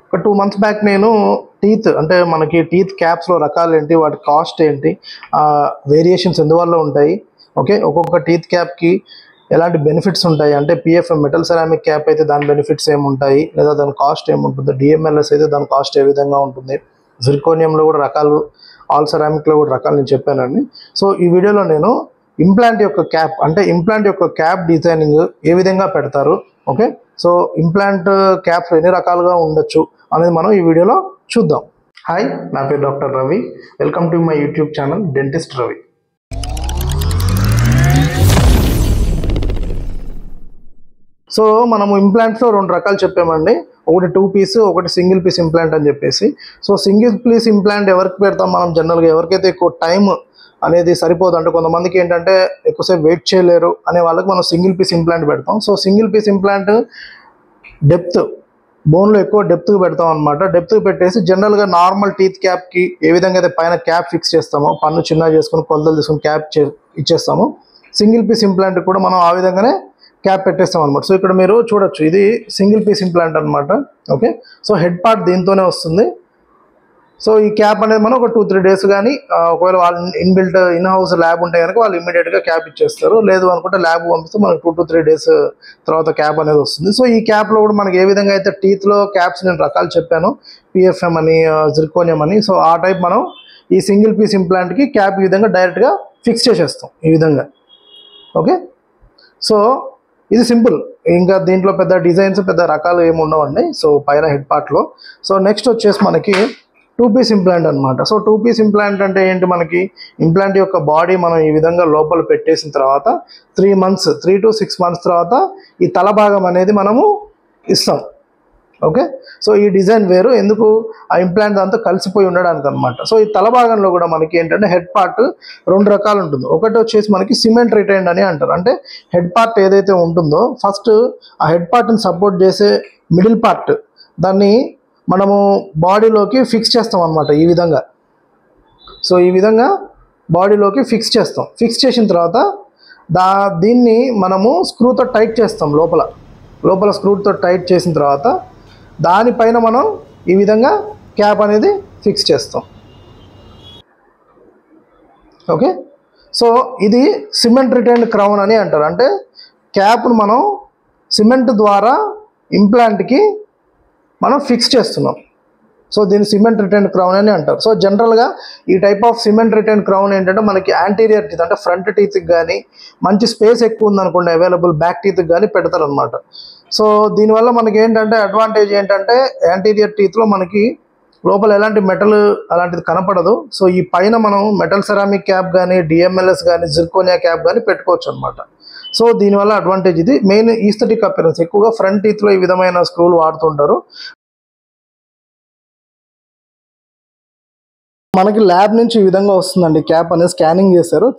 ఒక 2 months back నేను teeth అంటే మనకి టీత్ క్యాప్స్లో రకాలు ఏంటి, వాటి కాస్ట్ ఏంటి, వేరియేషన్స్ ఎందువల్ల ఉంటాయి, ఓకే, ఒక్కొక్క టీత్ క్యాప్కి ఎలాంటి బెనిఫిట్స్ ఉంటాయి, అంటే పిఎఫ్ఎం మెటల్ సెరామిక్ క్యాప్ అయితే దాని బెనిఫిట్స్ ఏముంటాయి, లేదా దాని కాస్ట్ ఏముంటుంది, డిఎంఎల్ఎస్ అయితే దాని కాస్ట్ ఏ విధంగా ఉంటుంది, జిర్కోనియంలో కూడా రకాలు, ఆల్ సెరామిక్లో కూడా రకాలు నేను చెప్పానండి. సో ఈ వీడియోలో నేను ఇంప్లాంట్ యొక్క క్యాప్ అంటే ఇంప్లాంట్ యొక్క క్యాప్ డిజైనింగ్ ఏ విధంగా పెడతారు, ఓకే, సో ఇంప్లాంట్ క్యాప్స్ ఎన్ని రకాలుగా ఉండొచ్చు అనేది మనం ఈ వీడియోలో చూద్దాం. హాయ్, నా పేరు doctor Ravi. Welcome to my YouTube channel dentist Ravi. So మనము ఇంప్లాంట్స్లో 2 రకాలు చెప్పామండి. ఒకటి 2 piece, ఒకటి సింగిల్ పీస్ ఇంప్లాంట్ అని చెప్పేసి. సో సింగిల్ పీస్ ఇంప్లాంట్ ఎవరికి పెడతాం మనం జనరల్గా, ఎవరికైతే ఎక్కువ టైం అనేది సరిపోదు, అంటే కొంతమందికి ఏంటంటే ఎక్కువసేపు వెయిట్ చేయలేరు అనే వాళ్ళకి మనం సింగిల్ పీస్ ఇంప్లాంట్ పెడతాం. So single piece implant depth, బోన్లో ఎక్కువ డెప్త్కి పెడతాం అనమాట. డెప్త్కి పెట్టేసి జనరల్గా నార్మల్ టీత్ క్యాప్కి ఏ విధంగా అయితే పైన క్యాప్ ఫిక్స్ చేస్తామో, పన్ను చిన్నగా చేసుకుని కొలతలు తీసుకుని క్యాప్ ఇచ్చేస్తాము, సింగిల్ పీస్ ఇంప్లాంట్ కూడా మనం ఆ విధంగానే క్యాప్ పెట్టేస్తాం అనమాట. సో ఇక్కడ మీరు చూడొచ్చు, ఇది సింగిల్ పీస్ ఇంప్లాంట్ అనమాట. ఓకే, సో హెడ్ పార్ట్ దీంతోనే వస్తుంది. సో ఈ క్యాప్ అనేది మనం ఒక 2-3 days కానీ, ఒకవేళ వాళ్ళు ఇన్బిల్ట్ ఇన్-హౌస్ ల్యాబ్ ఉంటే కనుక వాళ్ళు ఇమీడియట్గా క్యాప్ ఇచ్చేస్తారు. లేదు అనుకుంటే ల్యాబ్ పంపిస్తే మనకు 2 to 3 days తర్వాత క్యాప్ అనేది వస్తుంది. సో ఈ క్యాప్లో కూడా మనకి ఏ విధంగా అయితే టీత్లో క్యాప్స్ నేను రకాలు చెప్పాను, పిఎఫ్ఎం అని, జిర్కోనియం అని, సో ఆ టైప్ మనం ఈ సింగిల్ పీస్ ఇంప్లాంట్కి క్యాప్ ఈ విధంగా డైరెక్ట్గా ఫిక్స్ చేసేస్తాం ఈ విధంగా. ఓకే, సో ఇది సింపుల్, ఇంకా దీంట్లో పెద్ద డిజైన్స్ పెద్ద రకాలు ఏమి ఉండవండి. సో పైన హెడ్ పార్ట్లో. సో నెక్స్ట్ వచ్చేసి మనకి 2 piece ఇంప్లాంట్ అనమాట. సో 2 piece ఇంప్లాంట్ అంటే ఏంటి, మనకి ఇంప్లాంట్ యొక్క బాడీ మనం ఈ విధంగా లోపల పెట్టేసిన తర్వాత 3 to 6 months తర్వాత ఈ తల భాగం అనేది మనము ఇస్తాం. ఓకే, సో ఈ డిజైన్ వేరు, ఎందుకు ఆ ఇంప్లాంట్ దాంతో కలిసిపోయి ఉండడానికి అనమాట. సో ఈ తల భాగంలో కూడా మనకి ఏంటంటే హెడ్ పార్ట్ 2 రకాలు ఉంటుంది. ఒకటి వచ్చేసి మనకి సిమెంట్ రిటైన్డ్ అని అంటారు. అంటే హెడ్ పార్ట్ ఏదైతే ఉంటుందో ఫస్ట్ ఆ హెడ్ పార్ట్ని సపోర్ట్ చేసే మిడిల్ పార్ట్, దాన్ని మనము బాడీలోకి ఫిక్స్ చేస్తాం అనమాట ఈ విధంగా. సో ఈ విధంగా బాడీలోకి ఫిక్స్ చేస్తాం. ఫిక్స్ చేసిన తర్వాత దీన్ని మనము స్క్రూతో టైట్ చేస్తాం. లోపల స్క్రూతో టైట్ చేసిన తర్వాత దానిపైన మనం ఈ విధంగా క్యాప్ అనేది ఫిక్స్ చేస్తాం. ఓకే, సో ఇది సిమెంట్ రిటైన్డ్ క్రౌన్ అని అంటారు. అంటే క్యాప్ను మనం సిమెంట్ ద్వారా ఇంప్లాంట్కి మనం ఫిక్స్ చేస్తున్నాం. సో దీన్ని సిమెంట్ రిటైన్డ్ క్రౌన్ అని అంటారు. సో జనరల్గా ఈ type of cement retained crown ఏంటంటే మనకి యాంటీరియర్ టీత్ అంటే ఫ్రంట్ టీత్కి కానీ, మంచి స్పేస్ ఎక్కువ ఉందనుకోండి అవైలబుల్, బ్యాక్ టీత్కి కానీ పెడతారు అనమాట. సో దీనివల్ల మనకి ఏంటంటే అడ్వాంటేజ్ ఏంటంటే యాంటీరియర్ టీత్లో మనకి లోపల ఎలాంటి మెటల్ అలాంటిది కనపడదు. సో ఈ పైన మనం మెటల్ సెరామిక్ క్యాప్ కానీ, డిఎంఎల్ఎస్ కానీ, జిర్కోనియా క్యాప్ కానీ పెట్టుకోవచ్చు అనమాట. సో దీనివల్ల అడ్వాంటేజ్ ఇది. మెయిన్ ఈస్థెటిక్ అపియరెన్స్, ఎక్కువగా ఫ్రంట్ టీత్లో ఈ విధమైన స్క్రూలు వాడుతుంటారు. మనకి ల్యాబ్ నుంచి ఈ విధంగా వస్తుందండి క్యాప్ అనేది, స్కానింగ్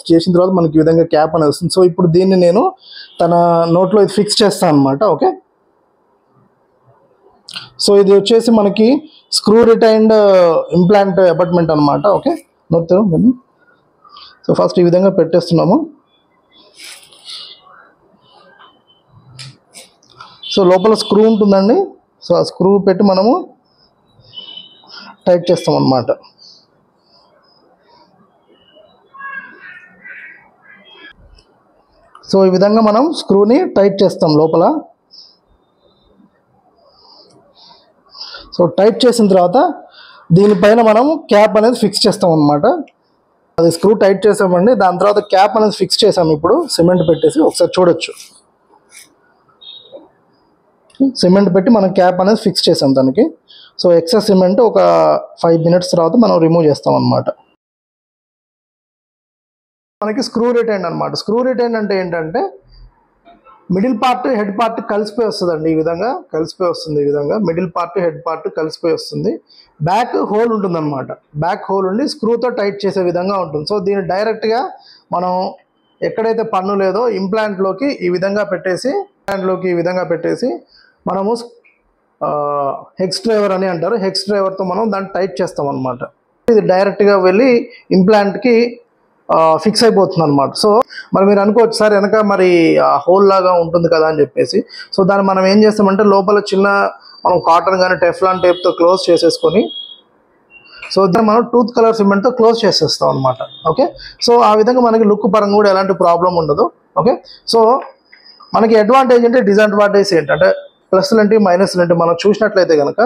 చేసిన తర్వాత మనకి ఈ విధంగా క్యాప్ అనేది వస్తుంది. సో ఇప్పుడు దీన్ని నేను తన నోట్లో ఇది ఫిక్స్ చేస్తాను అనమాట. ఓకే, సో ఇది వచ్చేసి మనకి స్క్రూ రిటైన్డ్ ఇంప్లాంట్ అపార్ట్మెంట్ అనమాట. Okay, note. సో ఫస్ట్ ఈ విధంగా పెట్టేస్తున్నాము. సో లోపల స్క్రూ ఉంటుందండి. సో ఆ స్క్రూ పెట్టి మనము టైట్ చేస్తాం అన్నమాట. సో ఈ విధంగా మనం స్క్రూని టైట్ చేస్తాం లోపల. సో టైట్ చేసిన తర్వాత దీనిపైన మనం క్యాప్ అనేది ఫిక్స్ చేస్తాం అన్నమాట. అది స్క్రూ టైట్ చేసామండి, దాని తర్వాత క్యాప్ అనేది ఫిక్స్ చేసాము. ఇప్పుడు సిమెంట్ పెట్టేసి ఒకసారి చూడొచ్చు, సిమెంట్ పెట్టి మనం క్యాప్ అనేది ఫిక్స్ చేసాం దానికి. సో ఎక్సెస్ సిమెంట్ ఒక 5 minutes తర్వాత మనం రిమూవ్ చేస్తాం అన్నమాట. మనకి స్క్రూ రిటైన్ అనమాట. స్క్రూ రిటైన్ అంటే ఏంటంటే మిడిల్ పార్ట్ హెడ్ పార్ట్ కలిసిపోయి వస్తుందండి. ఈ విధంగా కలిసిపోయి వస్తుంది. ఈ విధంగా మిడిల్ పార్ట్ హెడ్ పార్ట్ కలిసిపోయి వస్తుంది. బ్యాక్ హోల్ ఉంటుందన్నమాట. బ్యాక్ హోల్ ఉండి స్క్రూతో టైట్ చేసే విధంగా ఉంటుంది. సో దీన్ని డైరెక్ట్గా మనం ఎక్కడైతే పన్ను లేదో ఇంప్లాంట్లోకి ఈ విధంగా పెట్టేసి మనము హెక్స్ డ్రైవర్ అని అంటారు, హెక్స్ డ్రైవర్తో మనం దాన్ని టైట్ చేస్తాం అన్నమాట. ఇది డైరెక్ట్గా వెళ్ళి ఇంప్లాంట్కి ఫిక్స్ అయిపోతుంది అనమాట. సో మరి మీరు అనుకోవచ్చు, సార్ వెనక మరి హోల్ లాగా ఉంటుంది కదా అని చెప్పేసి. సో దాన్ని మనం ఏం చేస్తామంటే లోపల చిన్న మనం కాటన్ కానీ టెఫ్లాన్ టేప్తో క్లోజ్ చేసేసుకొని సో దాన్ని మనం టూత్ కలర్ సిమెంట్తో క్లోజ్ చేసేస్తాం అనమాట. ఓకే, సో ఆ విధంగా మనకి లుక్ పరంగా కూడా ఎలాంటి ప్రాబ్లం ఉండదు. ఓకే, సో మనకి అడ్వాంటేజ్ అంటే డిసడ్వాంటేజ్ ఏంటంటే ప్లస్లు ఏంటి మైనస్లు ఏంటి మనం చూసినట్లయితే కనుక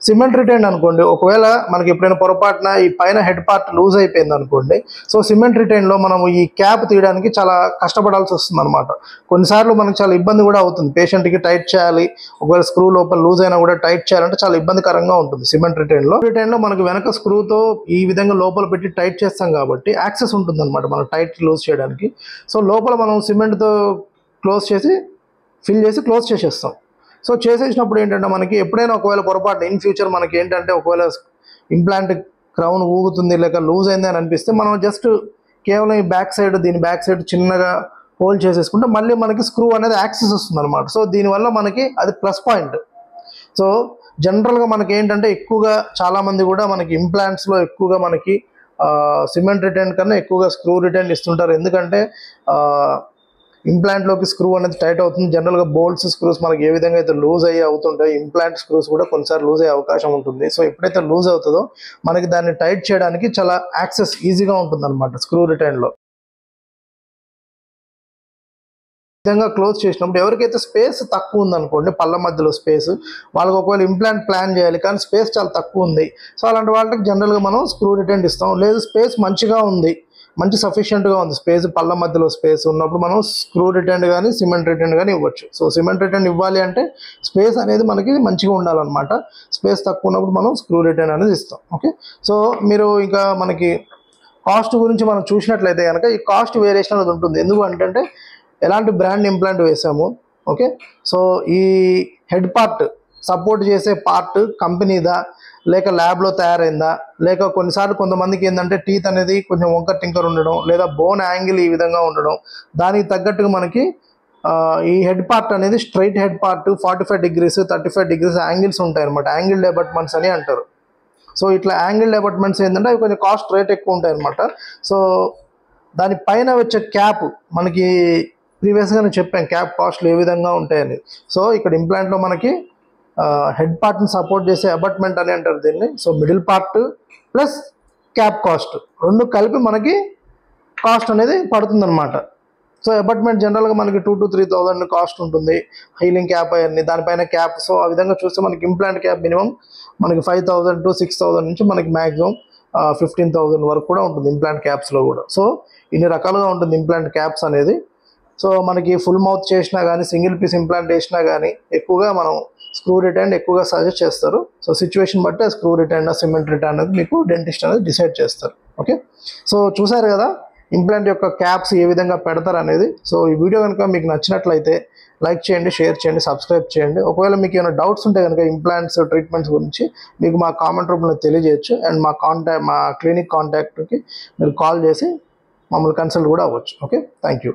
సిమెంట్ రిటైన్ అనుకోండి, ఒకవేళ మనకి ఎప్పుడైనా పొరపాటున ఈ పైన హెడ్ పార్ట్ లూజ్ అయిపోయింది అనుకోండి, సో సిమెంట్ రిటైన్లో మనం ఈ క్యాప్ తీయడానికి చాలా కష్టపడాల్సి వస్తుంది అనమాట. కొన్నిసార్లు మనకి చాలా ఇబ్బంది కూడా అవుతుంది, పేషెంట్కి టైట్ చేయాలి, ఒకవేళ స్క్రూ లోపల లూజ్ అయినా కూడా టైట్ చేయాలంటే చాలా ఇబ్బందికరంగా ఉంటుంది. సిమెంట్ రిటైన్లో మనకి వెనక స్క్రూతో ఈ విధంగా లోపల పెట్టి టైట్ చేస్తాం కాబట్టి యాక్సెస్ ఉంటుంది అనమాట మనం టైట్ లూజ్ చేయడానికి. సో లోపల మనం సిమెంట్తో క్లోజ్ చేసి ఫిల్ చేసి క్లోజ్ చేసేస్తాం. సో చేసేసినప్పుడు ఏంటంటే మనకి ఎప్పుడైనా ఒకవేళ పొరపాటు ఇన్ ఫ్యూచర్ మనకి ఏంటంటే ఒకవేళ ఇంప్లాంట్ క్రౌన్ ఊగుతుంది లేక లూజ్ అయింది అని అనిపిస్తే మనం జస్ట్ కేవలం ఈ దీని బ్యాక్ సైడ్ చిన్నగా హోల్డ్ చేసేసుకుంటే మళ్ళీ మనకి స్క్రూ అనేది యాక్సెస్ వస్తుంది అనమాట. సో దీనివల్ల మనకి అది ప్లస్ పాయింట్. సో జనరల్గా మనకి ఏంటంటే ఎక్కువగా చాలామంది కూడా మనకి ఇంప్లాంట్స్లో ఎక్కువగా మనకి సిమెంట్ రిటైన్ కన్నా ఎక్కువగా స్క్రూ రిటైన్ ఇస్తుంటారు. ఎందుకంటే ఇంప్లాంట్లోకి స్క్రూ అనేది టైట్ అవుతుంది. జనరల్గా బోల్ట్స్ స్క్రూస్ మనకి ఏ విధంగా అయితే లూజ్ అయ్యి అవుతుంటాయి, ఇంప్లాంట్ స్క్రూస్ కూడా కొన్నిసార్లు లూజ్ అయ్యే అవకాశం ఉంటుంది. సో ఎప్పుడైతే లూజ్ అవుతుందో మనకి దాన్ని టైట్ చేయడానికి చాలా యాక్సెస్ ఈజీగా ఉంటుంది అనమాట స్క్రూ రిటైన్లో. విధంగా క్లోజ్ చేసినప్పుడు ఎవరికైతే స్పేస్ తక్కువ ఉందనుకోండి, పళ్ళ మధ్యలో స్పేస్, వాళ్ళకి ఒకవేళ ఇంప్లాంట్ ప్లాన్ చేయాలి కానీ స్పేస్ చాలా తక్కువ ఉంది, సో అలాంటి వాళ్ళకి జనరల్గా మనం స్క్రూ రిటైన్ ఇస్తాం. లేదు స్పేస్ మంచిగా ఉంది, మంచి సఫిషియెంట్గా ఉంది స్పేస్, పళ్ళ మధ్యలో స్పేస్ ఉన్నప్పుడు మనం స్క్రూ రిటైన్ కానీ సిమెంట్ రిటైన్ కానీ ఇవ్వచ్చు. సో సిమెంట్ రిటైన్ ఇవ్వాలి అంటే స్పేస్ అనేది మనకి మంచిగా ఉండాలన్నమాట. స్పేస్ తక్కువ ఉన్నప్పుడు మనం స్క్రూ రిటైన్ అనేది ఇస్తాం. ఓకే, సో మీరు ఇంకా మనకి కాస్ట్ గురించి మనం చూసినట్లయితే కనుక ఈ కాస్ట్ వేరియేషన్ అనేది ఉంటుంది. ఎందుకంటే ఎలాంటి బ్రాండ్ ఇంప్లాంట్ వేసాము. ఓకే, సో ఈ హెడ్ పార్ట్ సపోర్ట్ చేసే పార్ట్ కంపెనీదా లేక ల్యాబ్లో తయారైందా, లేక కొన్నిసార్లు కొంతమందికి ఏంటంటే టీత్ అనేది కొంచెం వంకర్ టింకర్ ఉండడం లేదా బోన్ యాంగిల్ ఈ విధంగా ఉండడం, దానికి తగ్గట్టుగా మనకి ఈ హెడ్ పార్ట్ అనేది straight head part 45 degrees 35 degrees angles ఉంటాయి అనమాట. యాంగిల్ అబాట్మెంట్స్ అని అంటారు. సో ఇట్లా యాంగిల్ అబాట్మెంట్స్ ఏంటంటే అవి కొంచెం కాస్ట్ రేట్ ఎక్కువ ఉంటాయి అనమాట. సో దానిపైన వచ్చే క్యాప్ మనకి ప్రీవియస్గా నేను చెప్పాను క్యాప్ కాస్ట్లు ఏ విధంగా ఉంటాయని. సో ఇక్కడ ఇంప్లాంట్లో మనకి హెడ్ పార్ట్ని సపోర్ట్ చేసే అబాట్మెంట్ అని అంటారు దీన్ని. So middle part plus cap cost రెండు కలిపి మనకి కాస్ట్ అనేది పడుతుందన్నమాట. సో అబాట్మెంట్ జనరల్గా మనకి 2,000 to 3,000 కాస్ట్ ఉంటుంది, హీలింగ్ క్యాప్ అవన్నీ దానిపైన క్యాప్. సో ఆ విధంగా చూస్తే మనకి ఇంప్లాంట్ క్యాప్ మినిమం మనకి 5,000 to 6,000 నుంచి మనకి మ్యాక్సిమం 15,000 వరకు కూడా ఉంటుంది ఇంప్లాంట్ క్యాప్స్లో కూడా. సో ఇన్ని రకాలుగా ఉంటుంది ఇంప్లాంట్ క్యాప్స్ అనేది. సో మనకి ఫుల్ మౌత్ చేసినా కానీ సింగిల్ పీస్ ఇంప్లాంట్ చేసినా కానీ ఎక్కువగా మనం స్క్రూ రిటైన్ ఎక్కువగా సజెస్ట్ చేస్తారు. సో సిచ్యువేషన్ బట్టి ఆ స్క్రూ రిటైన్ సిమెంట్ రిటైన్ అనేది మీకు డెంటిస్ట్ అనేది డిసైడ్ చేస్తారు. ఓకే, సో చూసారు కదా ఇంప్లాంట్ యొక్క క్యాప్స్ ఏ విధంగా పెడతారు అనేది. సో ఈ వీడియో కనుక మీకు నచ్చినట్లయితే లైక్ చేయండి, షేర్ చేయండి, సబ్స్క్రైబ్ చేయండి. ఒకవేళ మీకు ఏమైనా డౌట్స్ ఉంటే కనుక ఇంప్లాంట్స్ ట్రీట్మెంట్స్ గురించి మీకు మా కామెంట్ రూపంలో తెలియజేయచ్చు. అండ్ మా క్లినిక్ కాంటాక్ట్కి మీరు కాల్ చేసి మమ్మల్ని కన్సల్ట్ కూడా అవ్వచ్చు. Okay, thank you.